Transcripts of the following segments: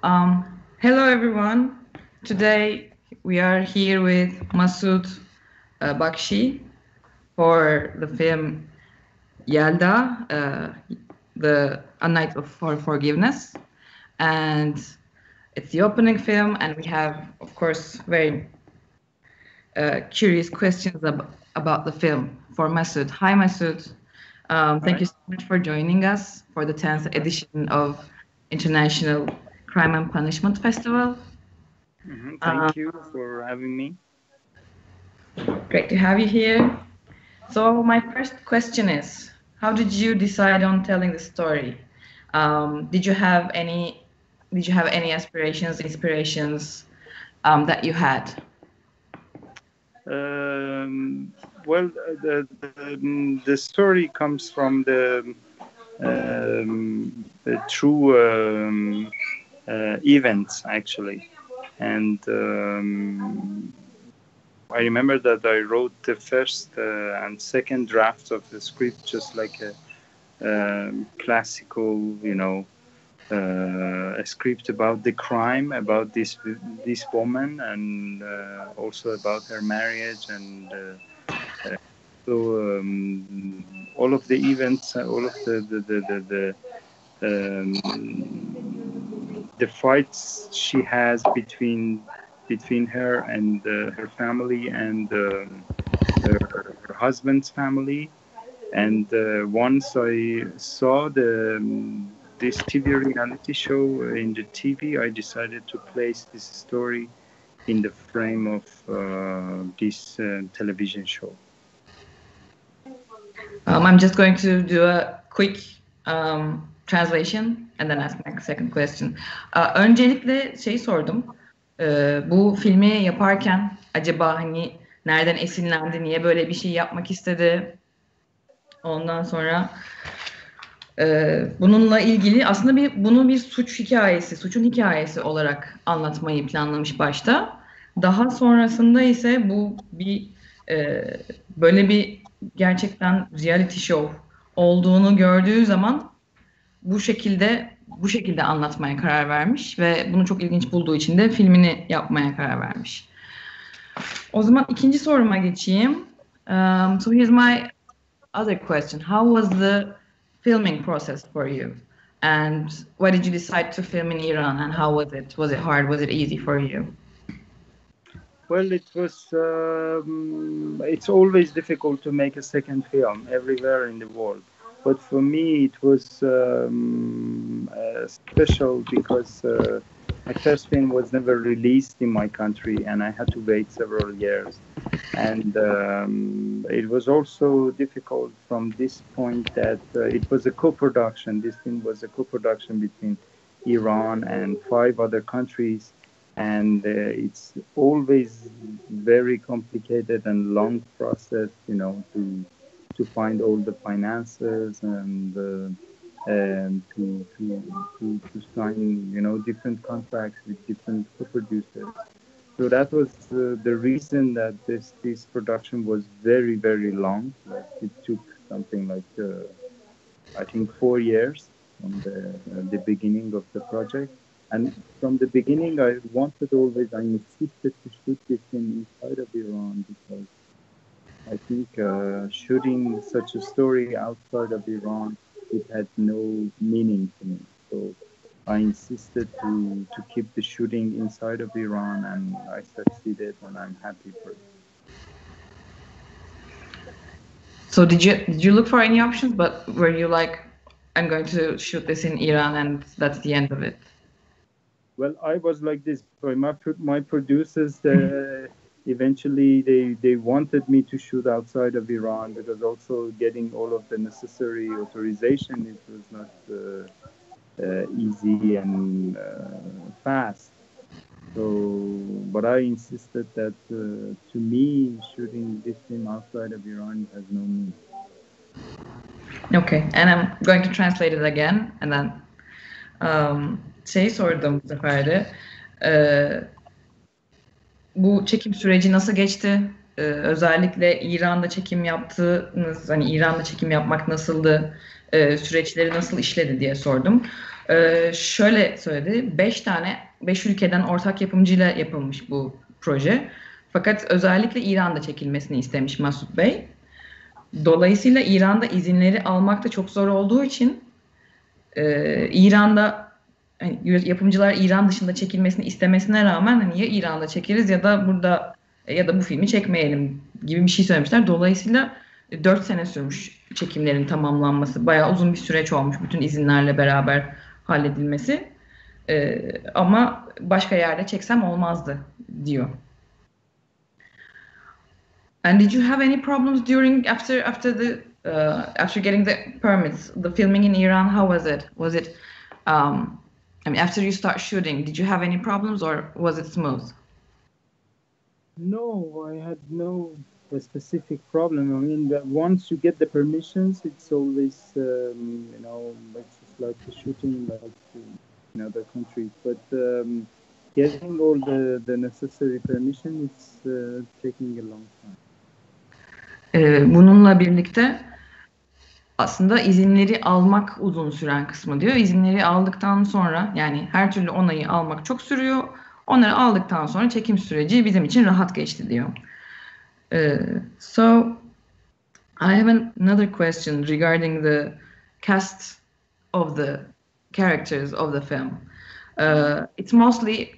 Hello everyone. Today we are here with Massoud Bakhshi for the film Yalda, the A Night for Forgiveness, and it's the opening film, and we have, of course, very curious questions about the film for Massoud. Hi, Massoud. Thank you so much for joining us for the 10th edition of International Crime and Punishment Festival. Thank you for having me. Great to have you here. So my first question is, how did you decide on telling the story? Did you have any aspirations, inspirations that you had? Well, the story comes from the true events, actually. And I remember that I wrote the first and second drafts of the script just like a classical, a script about the crime, about this woman, and also about her marriage, and so all of the events, all of the fights she has between her and her family and her husband's family. And once I saw this TV reality show in the TV, I decided to place this story in the frame of this television show. I'm just going to do a quick translation and then ask my second question. Öncelikle sordum. Bu filmi yaparken acaba hani nereden esinlendi, niye böyle bir şey yapmak istedi? Ondan sonra bununla ilgili aslında bunu bir suçun hikayesi olarak anlatmayı planlamış başta. Daha sonrasında ise bu böyle bir gerçekten reality show olduğunu gördüğü zaman bu şekilde anlatmaya karar vermiş ve bunu çok ilginç bulduğu için de filmini yapmaya karar vermiş. O zaman ikinci soruma geçeyim. So here's my other question. How was the filming process for you? And why did you decide to film in Iran? And how was it? Was it hard? Was it easy for you? Well, it was. It's always difficult to make a second film everywhere in the world. But for me, it was special because my first film was never released in my country, and I had to wait several years. And it was also difficult from this point that it was a co-production. This film was a co-production between Iran and 5 other countries. And it's always very complicated and long process, to find all the finances and to sign, different contracts with different co-producers. So that was the reason that this production was very, very long. It took something like I think 4 years from the beginning of the project. And from the beginning, I insisted to shoot this inside of Iran because I think shooting such a story outside of Iran, it had no meaning to me. So I insisted to keep the shooting inside of Iran, and I succeeded, and I'm happy for it. So did you look for any options, but were you like, I'm going to shoot this in Iran and that's the end of it? Well, I was like this. My producers, eventually they wanted me to shoot outside of Iran because also getting all of the necessary authorization, it was not easy and fast. So, but I insisted that to me, shooting this film outside of Iran has no meaning. Okay, and I'm going to translate it again, and then sordum bu sefer de. Bu çekim süreci nasıl geçti? özellikle İran'da çekim yaptığınız, hani İran'da çekim yapmak nasıldı, süreçleri nasıl işledi diye sordum. Şöyle söyledi, 5 ülkeden ortak yapımcıyla yapılmış bu proje. Fakat özellikle İran'da çekilmesini istemiş Massoud Bey. Dolayısıyla İran'da izinleri almak da çok zor olduğu için İran'da hani yapımcılar İran dışında çekilmesini istemesine rağmen hani ya İran'da çekeriz ya da burada ya da bu filmi çekmeyelim gibi bir şey söylemişler. Dolayısıyla 4 sene sürmüş çekimlerin tamamlanması. Bayağı uzun bir süreç olmuş bütün izinlerle beraber halledilmesi. Ama başka yerde çeksem olmazdı diyor. And did you have any problems during after getting the permits, the filming in Iran? How was it? Was it I mean, after you start shooting, did you have any problems or was it smooth? No, I had no specific problem. I mean, that once you get the permissions, it's always, it's just like the shooting like in other countries. But getting all the necessary permission, it's taking a long time. Bununla birlikte aslında izinleri almak uzun süren kısmı diyor. İzinleri aldıktan sonra yani her türlü onayı almak çok sürüyor. Onları aldıktan sonra çekim süreci bizim için rahat geçti diyor. So I have another question regarding the cast of the characters of the film. It's mostly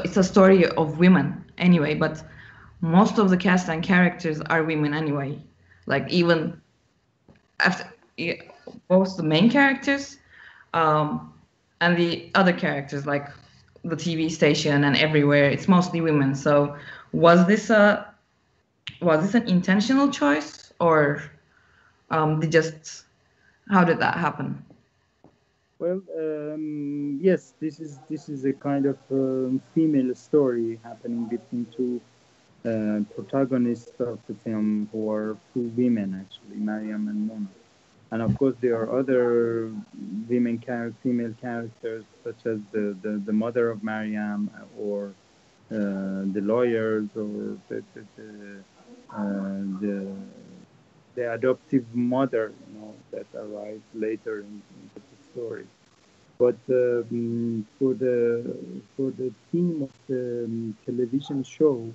it's a story of women anyway, but most of the cast and characters are women anyway. Like even after both the main characters and the other characters, like the TV station and everywhere, it's mostly women. So was this an intentional choice, or how did that happen? Well, yes, this is a kind of female story happening between two protagonists of the film, who are two women actually, Mariam and Mona. And of course, there are other female characters, such as the mother of Mariam, or the lawyers, or the adoptive mother, that arrives later in the story. But for the theme of the television show,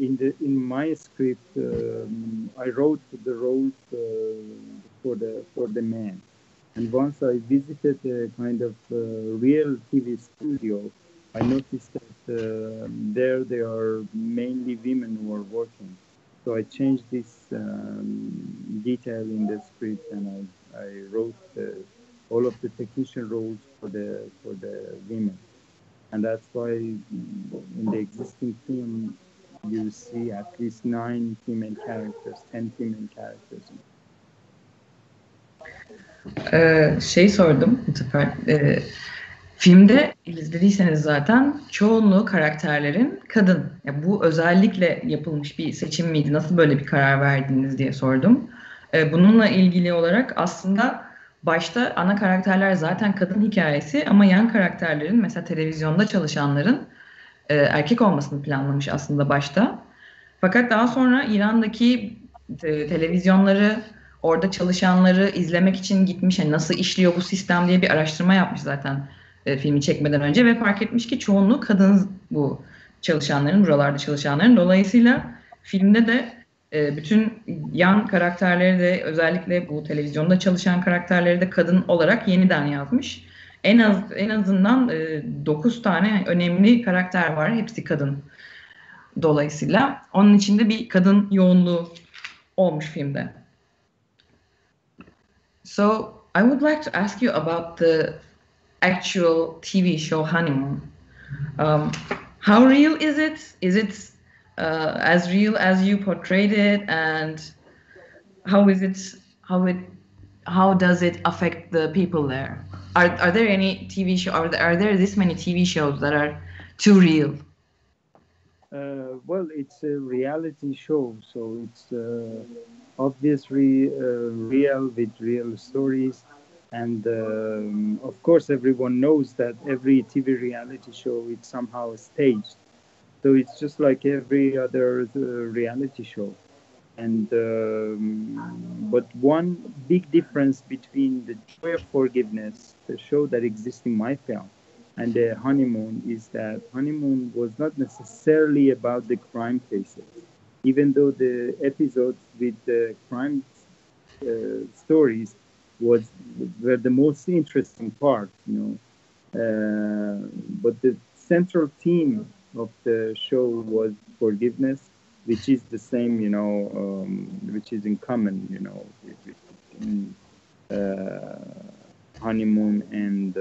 in my script, I wrote the roles for the man. And once I visited a kind of real TV studio, I noticed that there are mainly women who are working. So I changed this detail in the script, and I wrote all of the technician roles for the women. And that's why in the existing film you see at least 9 female characters, 10 female characters. Şey sordum bu sefer. Filmde izlediyseniz zaten çoğunluğu karakterlerin kadın. Ya bu özellikle yapılmış bir seçim miydi? Nasıl böyle bir karar verdiniz diye sordum. Bununla ilgili olarak aslında başta ana karakterler zaten kadın hikayesi ama yan karakterlerin, mesela televizyonda çalışanların erkek olmasını planlamış aslında başta. Fakat daha sonra İran'daki televizyonları, orada çalışanları izlemek için gitmiş. Yani nasıl işliyor bu sistem diye bir araştırma yapmış zaten filmi çekmeden önce ve fark etmiş ki çoğunluğu kadın bu çalışanların, buralarda çalışanların. Dolayısıyla filmde de bütün yan karakterleri de, özellikle bu televizyonda çalışan karakterleri de kadın olarak yeniden yazmış. En azından 9 tane önemli karakter var. Hepsi kadın. Dolayısıyla onun içinde bir kadın yoğunluğu olmuş filmde. So I would like to ask you about the actual TV show Honeymoon. How real is it? Is it as real as you portrayed it? And how is it? How does it affect the people there? Are there any TV show? Are there this many TV shows that are too real? Well, it's a reality show, so it's obviously real, with real stories. And of course, everyone knows that every TV reality show is somehow staged. So it's just like every other reality show. And but one big difference between the Joy of Forgiveness, the show that exists in my film, and the Honeymoon is that Honeymoon was not necessarily about the crime cases, even though the episodes with the crime stories were the most interesting part, but the central theme of the show was forgiveness, which is the same, which is in common, in Honeymoon and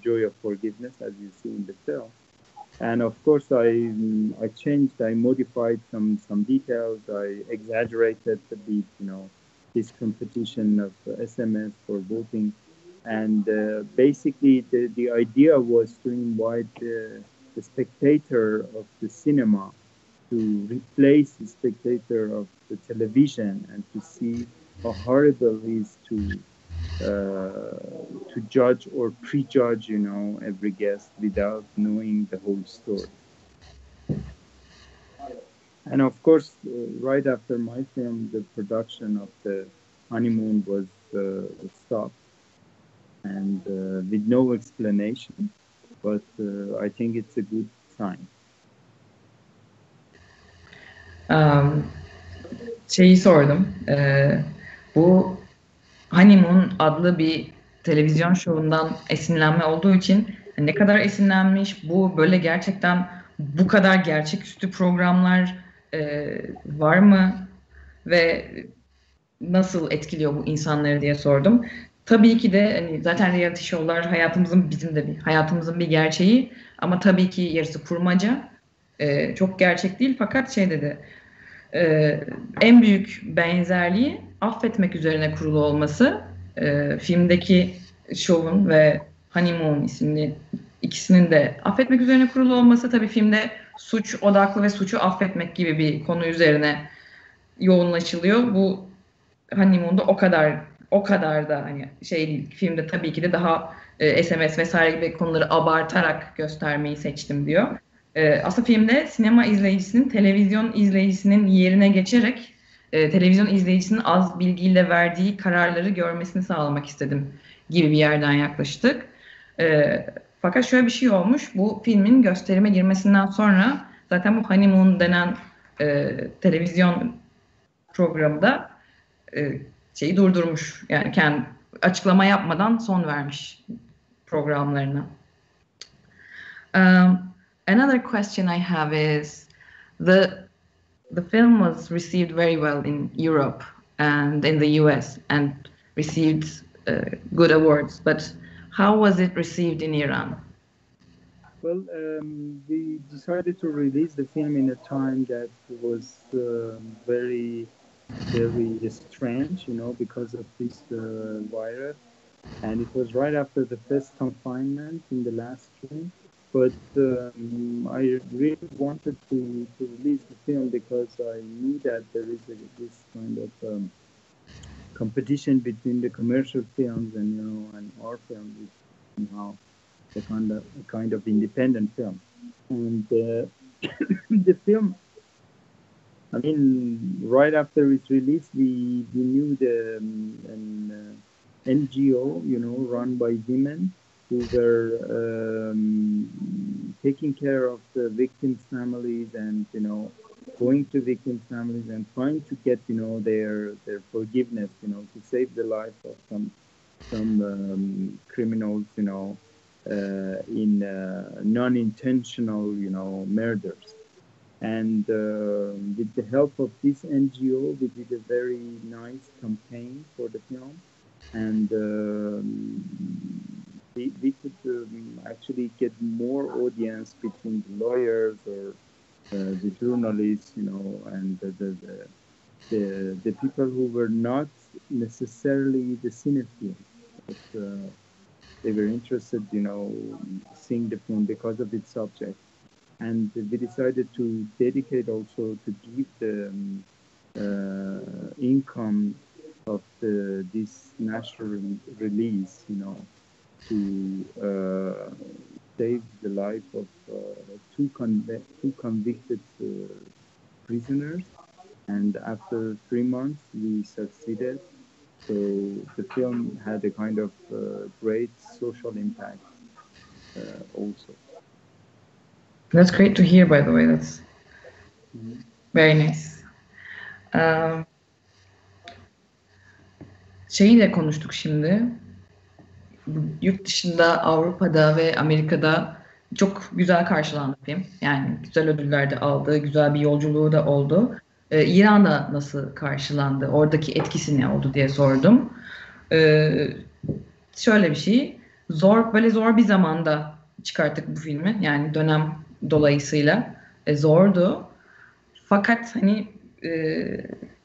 Joy of Forgiveness, as you see in the film. And of course, I changed, I modified some details, I exaggerated a bit, this competition of SMS for voting. And basically, the idea was to invite the spectator of the cinema to replace the spectator of the television and to see how horrible it is to judge or prejudge, every guest without knowing the whole story. And of course, right after my film, the production of the Honeymoon was stopped, and with no explanation. But I think it's a good sign. Şeyi sordum. Bu Honeymoon adlı bir televizyon şovundan esinlenme olduğu için ne kadar esinlenmiş, bu böyle gerçekten bu kadar gerçeküstü programlar var mı ve nasıl etkiliyor bu insanları diye sordum. Tabii ki de hani zaten reality show'lar hayatımızın bizim de hayatımızın bir gerçeği ama tabii ki yarısı kurmaca. Çok gerçek değil fakat şey dedi. En büyük benzerliği affetmek üzerine kurulu olması. Filmdeki Show'un ve Honeymoon isimli ikisinin de affetmek üzerine kurulu olması. Tabii filmde suç odaklı ve suçu affetmek gibi bir konu üzerine yoğunlaşılıyor. Bu Honeymoon'da o kadar da hani şey değil. Filmde tabii ki de daha SMS vesaire gibi konuları abartarak göstermeyi seçtim diyor. Aslında filmde sinema izleyicisinin televizyon izleyicisinin yerine geçerek televizyon izleyicisinin az bilgiyle verdiği kararları görmesini sağlamak istedim gibi bir yerden yaklaştık. Fakat şöyle bir şey olmuş. Bu filmin gösterime girmesinden sonra zaten bu Honeymoon denen televizyon programı da şeyi durdurmuş. Yani kendi açıklama yapmadan son vermiş programlarına. Another question I have is the film was received very well in Europe and in the US and received good awards. But how was it received in Iran? Well, we decided to release the film in a time that was very, very strange, because of this virus. And it was right after the first confinement in the last June. But I really wanted to release the film because I knew that there is this kind of competition between the commercial films and our film, which somehow a kind of independent film. And the film, I mean, right after its release, we knew an NGO, run by women who were taking care of the victims' families and, going to victims' families and trying to get, their forgiveness, to save the life of some criminals, in non-intentional, murders. And with the help of this NGO, we did a very nice campaign for the film. And we could actually get more audience between the lawyers or the journalists, and the people who were not necessarily the cinephiles, but they were interested, seeing the film because of its subject. And we decided to dedicate also to give the income of this national release, to saved the life of two convicted prisoners. And after 3 months, we succeeded. So the film had a kind of great social impact also. That's great to hear, by the way. That's Mhm. very nice. Şeyi de konuştuk şimdi. Yurt dışında, Avrupa'da ve Amerika'da çok güzel karşılandı film. Yani güzel ödüller de aldı, güzel bir yolculuğu da oldu. İran'da nasıl karşılandı? Oradaki etkisi ne oldu diye sordum. Şöyle bir şey, böyle zor bir zamanda çıkarttık bu filmi. Yani dönem dolayısıyla zordu. Fakat hani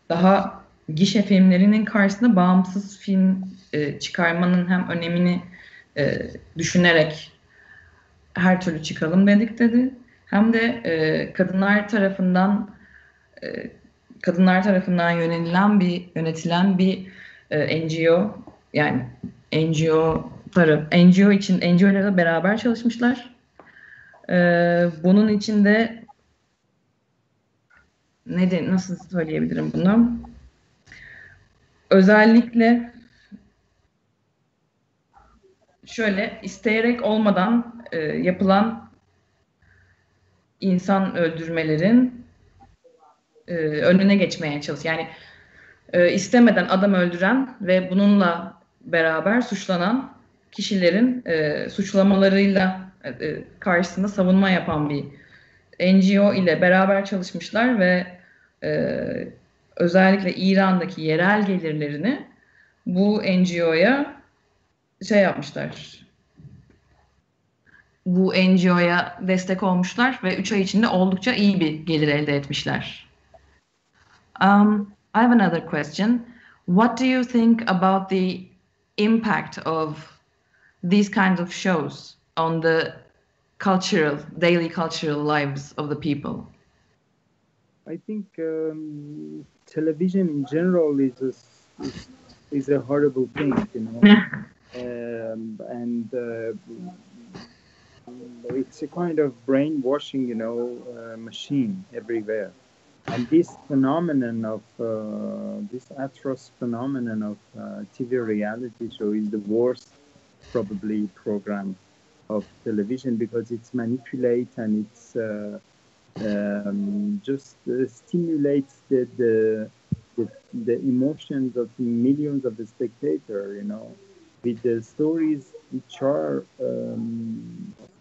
daha gişe filmlerinin karşısında bağımsız film çıkarmanın hem önemini düşünerek her türlü çıkalım dedik dedi. Hem de kadınlar tarafından yönetilen bir NGO, yani NGO'larla beraber çalışmışlar. Bunun için de nasıl söyleyebilirim bunu? Özellikle şöyle isteyerek olmadan yapılan insan öldürmelerin önüne geçmeye çalışıyor. Yani istemeden adam öldüren ve bununla beraber suçlanan kişilerin suçlamalarıyla karşısında savunma yapan bir NGO ile beraber çalışmışlar ve özellikle İran'daki yerel gelirlerini bu NGO'ya yapmışlar. Bu NGO'ya destek olmuşlar ve 3 ay içinde oldukça iyi bir gelir elde etmişler. I have another question. What do you think about the impact of these kinds of shows on the daily cultural lives of the people? I think television in general is a horrible thing, you know, and it's a kind of brainwashing, you know, machine everywhere. And this phenomenon of this atroce phenomenon of TV reality show is the worst, probably, program of television because it's manipulate and it's just stimulates the emotions of millions of the spectator, you know, with the stories which are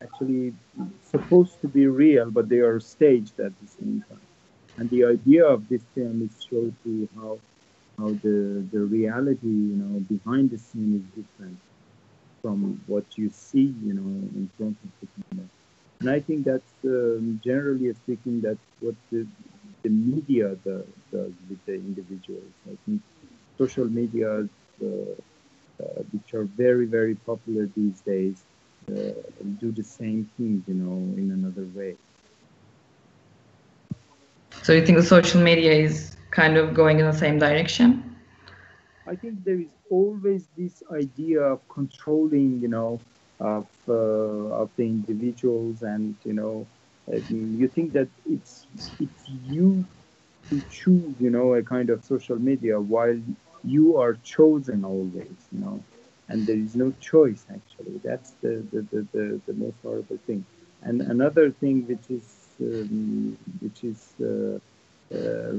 actually supposed to be real, but they are staged at the same time. And the idea of this film is show to how the reality, you know, behind the scene is different from what you see, you know, in front of the camera. And I think that's generally speaking, that's what the media does with the individuals. I think social media, which are very, very popular these days, do the same thing, you know, in another way. So you think the social media is kind of going in the same direction? I think there is always this idea of controlling, you know, of the individuals, and you know, you think that it's you to choose, you know, a kind of social media while you are chosen always, you know, and there is no choice actually. That's the most horrible thing. And another thing which is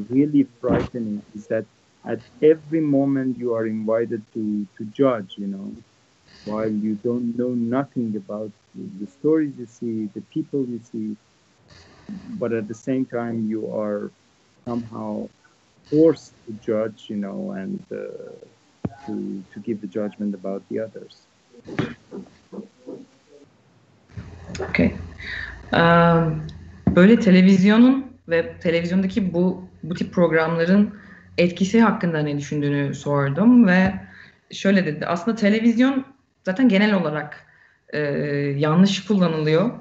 really frightening is that at every moment you are invited to judge, you know, while you don't know nothing about the stories you see, the people you see, but at the same time you are somehow forced to judge, you know, and to give the judgment about the others. Okay. Böyle televizyonun ve televizyondaki bu tip programların etkisi hakkında ne düşündüğünü sordum ve şöyle dedi. Aslında televizyon zaten genel olarak yanlış kullanılıyor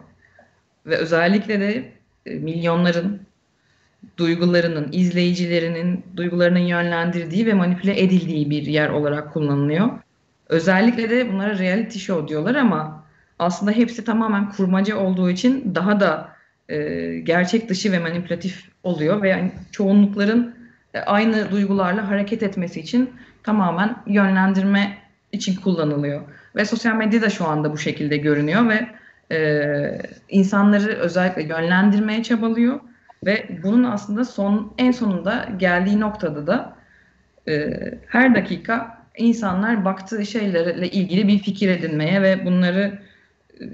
ve özellikle de milyonların duygularının, izleyicilerinin duygularının yönlendirdiği ve manipüle edildiği bir yer olarak kullanılıyor. Özellikle de bunlara reality show diyorlar ama aslında hepsi tamamen kurmaca olduğu için daha da gerçek dışı ve manipülatif oluyor ve yani çoğunlukların aynı duygularla hareket etmesi için tamamen yönlendirme için kullanılıyor. Ve sosyal medya da şu anda bu şekilde görünüyor ve insanları özellikle yönlendirmeye çabalıyor ve bunun aslında en sonunda geldiği noktada da her dakika insanlar baktığı şeylerle ilgili bir fikir edinmeye ve bunları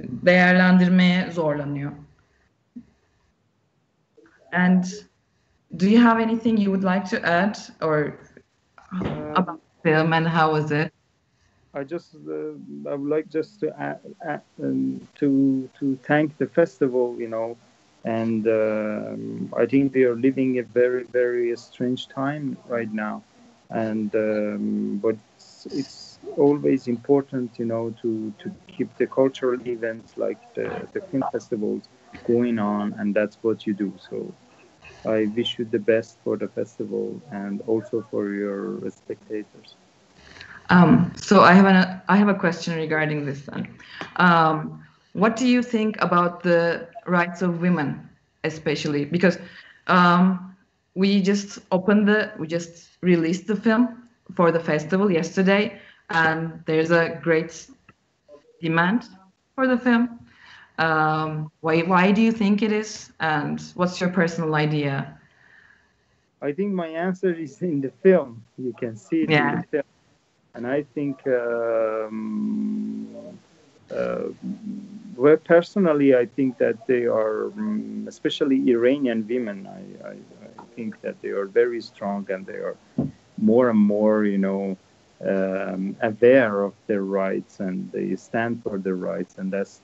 değerlendirmeye zorlanıyor. And do you have anything you would like to add or about the film and how was it? I would like just to to thank the festival, and I think we are living a very, very strange time right now, and but it's always important, to keep the cultural events like the film festivals going on, and that's what you do. So I wish you the best for the festival and also for your spectators. So I have a question regarding this then. What do you think about the rights of women, especially because we just released the film for the festival yesterday, and there's a great demand for the film. Why do you think it is, and what's your personal idea? I think my answer is in the film. You can see it in the film. And I think, well, personally, I think that they are, especially Iranian women, I think that they are very strong and they are more and more, aware of their rights and they stand for their rights. And that's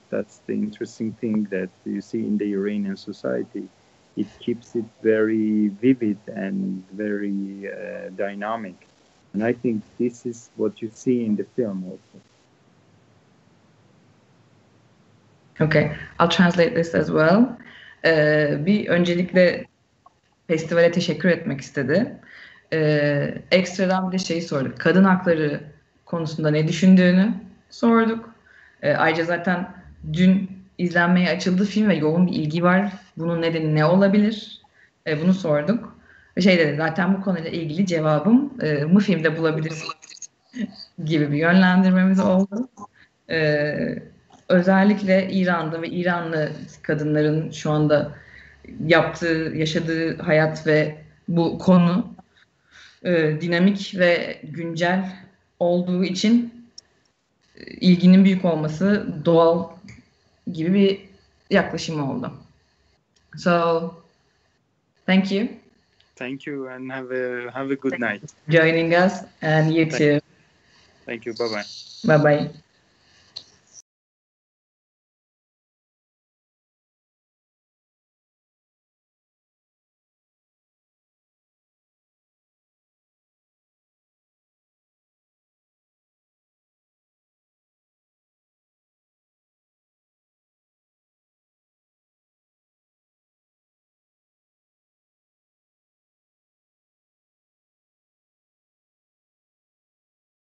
the interesting thing that you see in the Iranian society. It keeps it very vivid and very dynamic. And I think this is what you see in the film also. Okay, I'll translate this as well. Bir öncelikle festivale teşekkür etmek istedi. Ekstradan bir de şeyi sorduk. Kadın hakları konusunda ne düşündüğünü sorduk. Ayrıca zaten dün izlenmeye açıldı film ve yoğun bir ilgi var. Bunun nedeni ne olabilir? Bunu sorduk. Şey dedi, zaten bu konuyla ilgili cevabım bu filmde bulabilirsin gibi bir yönlendirmemiz oldu. Özellikle İran'da ve İranlı kadınların şu anda yaşadığı hayat ve bu konu dinamik ve güncel olduğu için ilginin büyük olması doğal gibi bir yaklaşım oldu. So, thank you. Thank you and have a good night. Joining us and you too. Thank you. Bye bye. Bye bye.